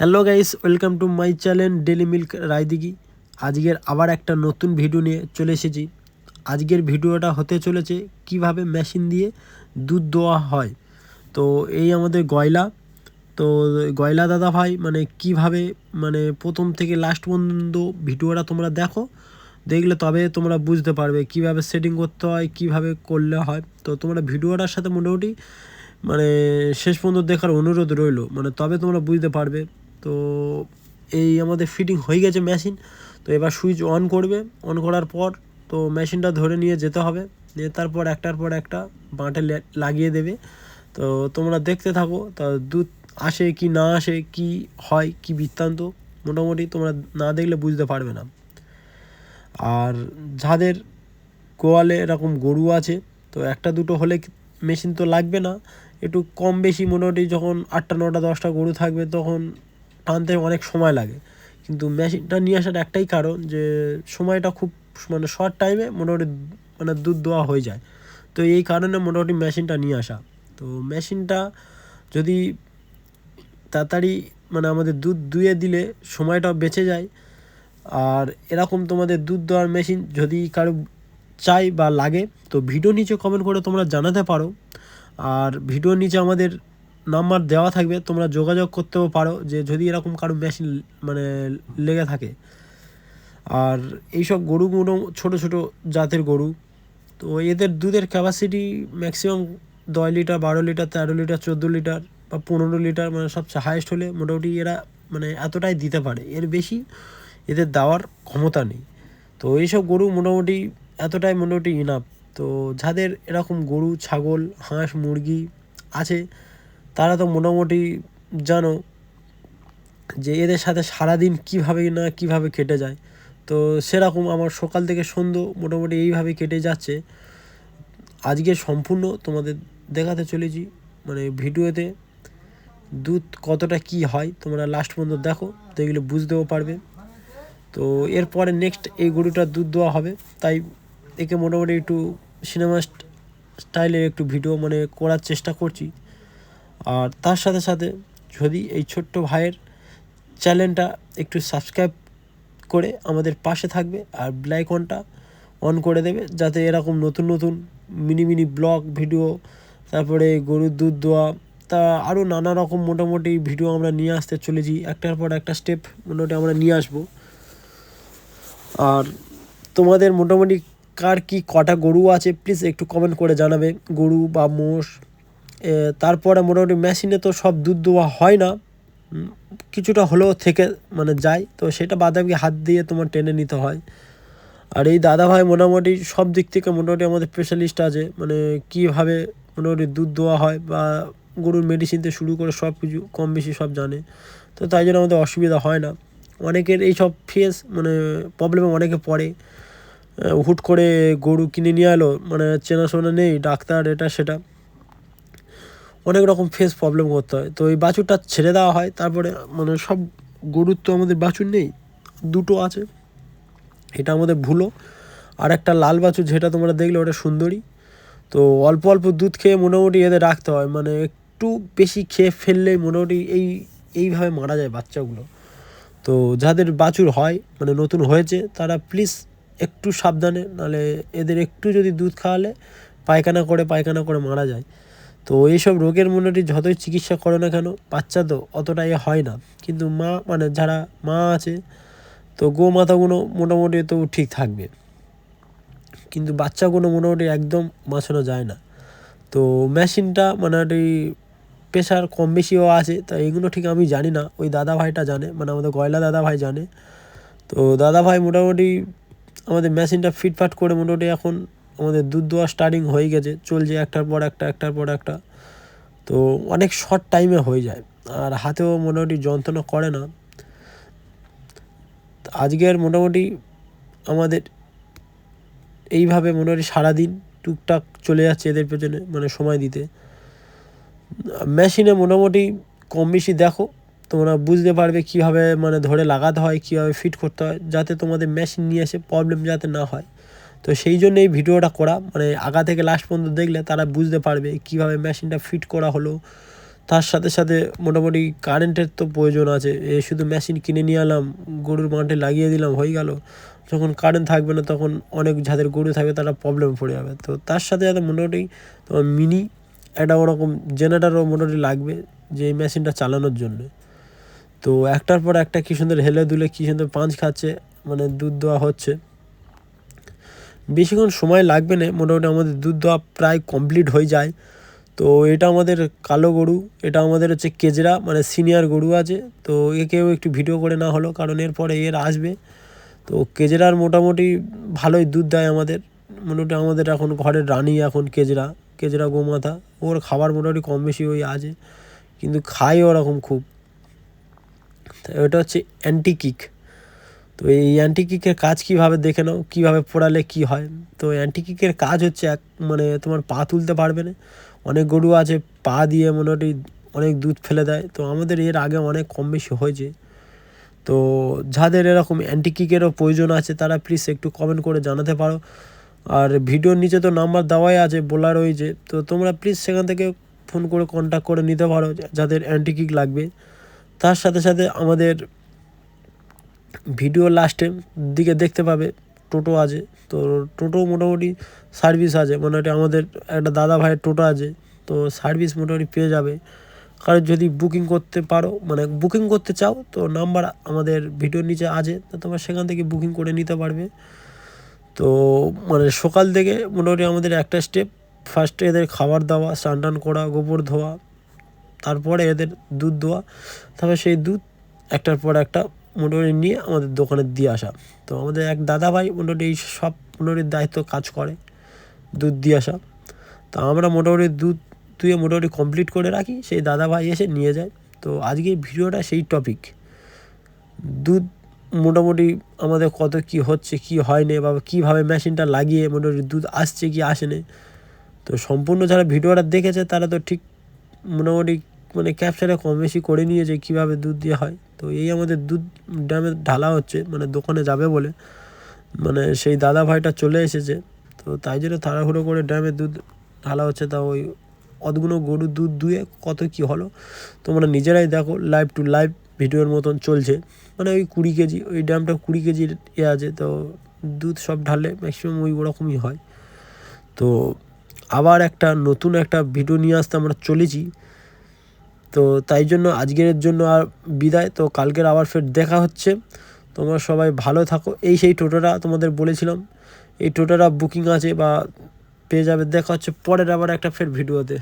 Hello guys, welcome to my channel daily milk Raydighi. আজকের আবার একটা নতুন ভিডিও নিয়ে চলে এসেছি। আজকের ভিডিওটা হতে চলেছে কিভাবে মেশিন দিয়ে দুধ দোয়া হয়। তো এই আমাদের গয়লা, তো গয়লা দাদা ভাই মানে কিভাবে মানে প্রথম থেকে লাস্ট পর্যন্ত ভিডিওটা তোমরা দেখো, দেখলে তবে তোমরা বুঝতে পারবে কিভাবে সেটিং করতে হয়, কিভাবে করলে হয়। তো তোমরা ভিডিওটার সাথে মোটামুটি মানে শেষ পর্যন্ত দেখার অনুরোধ রইলো, মানে তবে তোমরা বুঝতে পারবে। তো এই আমাদের ফিটিং হয়ে গেছে মেশিন। তো এবার সুইচ অন করবে, অন করার পর তো মেশিনটা ধরে নিয়ে যেতে হবে, নিয়ে তারপর একটার পর একটা বাঁটে লাগিয়ে দেবে। তো তোমরা দেখতে থাকো, তা দুধ আসে কি না আসে, কি হয় কি বৃত্তান্ত, মোটামুটি তোমরা না দেখলে বুঝতে পারবে না। আর যাদের গোয়ালে এরকম গরু আছে, তো একটা দুটো হলে মেশিন তো লাগবে না, একটু কম বেশি মোটামুটি যখন 8টা 9টা 10টা গরু থাকবে তখন টানতে অনেক সময় লাগে। কিন্তু মেশিনটা নিয়ে আসার একটাই কারণ যে সময়টা খুব মানে শর্ট টাইমে মোটামুটি মানে দুধ দোয়া হয়ে যায়। তো এই কারণে মোটামুটি মেশিনটা নিয়ে আসা। তো মেশিনটা যদি তাড়াতাড়ি মানে আমাদের দুধ দুয়ে দিলে সময়টা বেঁচে যায়। আর এরকম তোমাদের দুধ দেওয়ার মেশিন যদি কারো চাই বা লাগে, তো ভিডিও নিচে কমেন্ট করে তোমরা জানাতে পারো। আর ভিডিওর নিচে আমাদের নাম্বার দেওয়া থাকবে, তোমরা যোগাযোগ করতেও পারো যে যদি এরকম কারো মেশিন মানে লেগে থাকে। আর এইসব গরুগুলো ছোটো ছোটো জাতের গরু, তো এদের দুধের capacity maximum 10 litre 12 litre 13 litre 14 litre বা 15 লিটার, মানে সবচেয়ে হাইয়েস্ট হলে মোটামুটি এরা মানে এতটাই দিতে পারে, এর বেশি এদের দেওয়ার ক্ষমতা নেই। তো এইসব গরু মোটামুটি এতটাই মোটামুটি ইনাফ। তো যাদের এরকম গরু ছাগল হাঁস মুরগি আছে, তারা তো মোটামুটি জানো যে এদের সাথে সারাদিন কীভাবে না কীভাবে কেটে যায়। তো সেরকম আমার সকাল থেকে সন্ধ্যে মোটামুটি এইভাবে কেটে যাচ্ছে। আজকে সম্পূর্ণ তোমাদের দেখাতে চলেছি, মানে ভিডিওতে দুধ কতটা কি হয় তোমরা লাস্ট পর্যন্ত দেখো, দেখলে বুঝতেও পারবে। তো এরপরে নেক্সট এই গরুটার দুধ দেওয়া হবে, তাই একে মোটামুটি একটু সিনেমা স্টাইলের একটু ভিডিও মানে করার চেষ্টা করছি। আর তার সাথে সাথে যদি এই ছোট্ট ভাইয়ের চ্যানেলটা একটু সাবস্ক্রাইব করে আমাদের পাশে থাকবে আর বেল আইকনটা অন করে দেবে, যাতে এরকম নতুন নতুন মিনি মিনি ব্লগ ভিডিও, তারপরে গরুর দুধ দোয়া, তা আরও নানা রকম মোটামুটি ভিডিও আমরা নিয়ে আসতে চলেছি। একটার পর একটা স্টেপ মোটামুটি আমরা নিয়ে আসবো। আর তোমাদের মোটামুটি কার কি কটা গরু আছে প্লিজ একটু কমেন্ট করে জানাবে, গরু বা মোষ। তারপরে মোটামুটি মেশিনে তো সব দুধ দোয়া হয় না, কিছুটা হলেও থেকে মানে যায়, তো সেটা বাদামি হাত দিয়ে তোমার টেনে নিতে হয়। আর এই দাদাভাই মোটামুটি সব দিক থেকে মোটামুটি আমাদের স্পেশালিস্ট আছে, মানে কীভাবে মোটামুটি দুধ দেওয়া হয় বা গরুর মেডিসিন থেকে শুরু করে সব কিছু কম বেশি সব জানে। তো তাই জন্য আমাদের অসুবিধা হয় না। অনেকের এই সব ফেস মানে প্রবলেমে অনেকে পড়ে, হুট করে গরু কিনে নিয়ে এলো, মানে চেনাশোনা নেই, ডাক্তার এটা সেটা, অনেক রকম ফেস প্রবলেম করতে হয়। তো এই বাছুরটা ছেড়ে দেওয়া হয়, তারপরে মানে সব গরুর তো আমাদের বাছুর নেই, দুটো আছে, এটা আমাদের ভুলো। আর একটা লাল বাছুর যেটা তোমরা দেখলে ওটা সুন্দরী। তো অল্প অল্প দুধ খেয়ে মোটামুটি এদের রাখতে হয়, মানে একটু বেশি খেয়ে ফেললেই মোটামুটি এইভাবে মারা যায় বাচ্চাগুলো। তো যাদের বাছুর হয় মানে নতুন হয়েছে, তারা প্লিজ একটু সাবধানে, নাহলে এদের একটু যদি দুধ খাওয়ালে পায়খানা করে মারা যায়। তো এইসব রোগের মোটামুটি যতই চিকিৎসা করো না কেন, বাচ্চা তো অতটা হয় না। কিন্তু মা মানে যারা মা আছে, তো গোমাতাগুলো মোটামুটি তো ঠিক থাকবে, কিন্তু বাচ্চাগুলো মোটামুটি একদম বাঁচানো যায় না। তো মেশিনটা মোটামুটি প্রেশার কম বেশিও আছে, তা এগুলো ঠিক আমি জানি না, ওই দাদা ভাইটা জানে, মানে আমাদের গয়লা দাদা ভাই জানে। তো দাদা ভাই মোটামুটি আমাদের মেশিনটা ফিটফাট করে মোটামুটি এখন আমাদের দুধ দেওয়া স্টার্টিং হয়ে গেছে, চলছে একটার পর একটা। তো অনেক শর্ট টাইমে হয়ে যায়, আর হাতেও মোটামুটি যন্ত্রণা করে না। আজকের মোটামুটি আমাদের এইভাবে মোটামুটি সারাদিন টুকটাক চলে যাচ্ছে এদের পেছনে মানে সময় দিতে। মেশিনে মোটামুটি কম বেশি দেখো, তোমরা বুঝতে পারবে কীভাবে মানে ধরে লাগাতে হয়, কীভাবে ফিট করতে হয়, যাতে তোমাদের মেশিন নিয়ে এসে প্রবলেম যাতে না হয়। তো সেই জন্য এই ভিডিওটা করা, মানে আগা থেকে লাস্ট পর্যন্ত দেখলে তারা বুঝতে পারবে কীভাবে মেশিনটা ফিট করা হলো। তার সাথে সাথে মোটামুটি কারেন্টের তো প্রয়োজন আছে। শুধু মেশিন কিনে নিয়ে এলাম, গরুর মাঠে লাগিয়ে দিলাম, হয়ে গেল। যখন কারেন্ট থাকবে না তখন অনেক যাদের গরু থাকবে তারা প্রবলেম পড়ে যাবে। তো তার সাথে সাথে মোটামুটি তোমার মিনি একটা ওরকম জেনারেটরও মোটামুটি লাগবে যে এই মেশিনটা চালানোর জন্য। তো একটার পর একটা কী সুন্দর হেলে দুলে কী সুন্দর পাঁচ খাচ্ছে, মানে দুধ দেওয়া হচ্ছে। বেশিক্ষণ সময় লাগবে না, মোটামুটি আমাদের দুধ দেওয়া প্রায় কমপ্লিট হয়ে যায়। তো এটা আমাদের কালো গরু, এটা আমাদের হচ্ছে কেজরা, মানে সিনিয়র গরু আছে। তো একেও একটু ভিডিও করে না হলো, কারণ এরপরে এর আসবে। তো কেজরার মোটামুটি ভালোই দুধ দেয় আমাদের। মোটামুটি আমাদের এখন ঘরের রানী এখন কেজরা গোমাতা। ওর খাবার মোটামুটি কম বেশি ওই আছে, কিন্তু খায় ওরকম খুব। ওটা হচ্ছে অ্যান্টি কিক। তো এই অ্যান্টি কিকের কাজ কীভাবে দেখে নাও, কীভাবে পোড়ালে কী হয়। তো অ্যান্টি কিকের কাজ হচ্ছে মানে তোমার পা তুলতে পারবে না। অনেক গরু আছে পা দিয়ে মোটামুটি অনেক দুধ ফেলে দেয়। তো আমাদের এর আগে অনেক কম বেশি হয়েছে। তো যাদের এরকম অ্যান্টি কিকেরও প্রয়োজন আছে তারা প্লিজ একটু কমেন্ট করে জানাতে পারো। আর ভিডিওর নিচে তো নাম্বার দেওয়াই আছে, বলা রয়েছে। তো তোমরা প্লিজ সেখান থেকে ফোন করে কন্ট্যাক্ট করে নিতে পারো যাদের অ্যান্টি কিক লাগবে। তার সাথে সাথে আমাদের ভিডিও লাস্টে দিকে দেখতে পাবে টোটো আছে। তো টোটো মোটামুটি সার্ভিস আছে, মোটামুটি আমাদের একটা দাদা ভাইয়ের টোটো আছে। তো সার্ভিস মোটামুটি পেয়ে যাবে। কারণ যদি বুকিং করতে পারো, মানে বুকিং করতে চাও, তো নাম্বার আমাদের ভিডিওর নিচে আছে, তো তোমরা সেখান থেকে বুকিং করে নিতে পারবে। তো মানে সকাল থেকে মোটামুটি আমাদের একটা স্টেপ, ফার্স্টে এদের খাবার দেওয়া, স্নান টান করা, গোবর ধোয়া, তারপরে এদের দুধ দেওয়া, তারপরে সেই দুধ একটার পর একটা মোটামুটি নিয়ে আমাদের দোকানে দিয়ে আসা। তো আমাদের এক দাদা ভাই মোটামুটি এই সব মোটামুটি দায়িত্ব কাজ করে, দুধ দিয়ে আসা। তো আমরা মোটামুটি দুধ দুয়ে মোটামুটি কমপ্লিট করে রাখি, সেই দাদা ভাই এসে নিয়ে যায়। তো আজকে ভিডিওটা সেই টপিক, দুধ মোটামুটি আমাদের কত কি হচ্ছে, কি হয়নি, বা কীভাবে মেশিনটা লাগিয়ে মোটামুটি দুধ আসছে কি আসেনি। তো সম্পূর্ণ যারা ভিডিওটা দেখেছে তারা তো ঠিক মোটামুটি মানে ক্যাপচারে কম বেশি করে নিয়েছে কীভাবে দুধ দেওয়া হয়। তো এই আমাদের দুধ ড্যামে ঢালা হচ্ছে, মানে দোকানে যাবে বলে, মানে সেই দাদা ভাইটা চলে এসেছে। তো তাই জন্য তাড়াহুড়ো করে ড্যামে দুধ ঢালা হচ্ছে। তা ওই অতগুলো গরুর দুধ দুয়ে কত কি হলো তোমরা নিজেরাই দেখো, লাইভ টু লাইভ ভিডিওর মতন চলছে। মানে ওই 20 কেজি, ওই ড্যামটা 20 কেজির আছে। তো দুধ সব ঢালে ম্যাক্সিমাম ওই ওরকমই হয়। তো আবার একটা নতুন একটা ভিডিও নিয়ে আসতে আমরা চলেছি। তো তাই জন্য আজকের জন্য আর বিদায়। তো কালকের আবার ফের দেখা হচ্ছে। তোমরা সবাই ভালো থাকো। এই সেই টোটোটা তোমাদের বলেছিলাম, এই টোটোটা বুকিং আছে বা পেয়ে যাবে। দেখা হচ্ছে পরের আবার একটা ফের ভিডিওতে।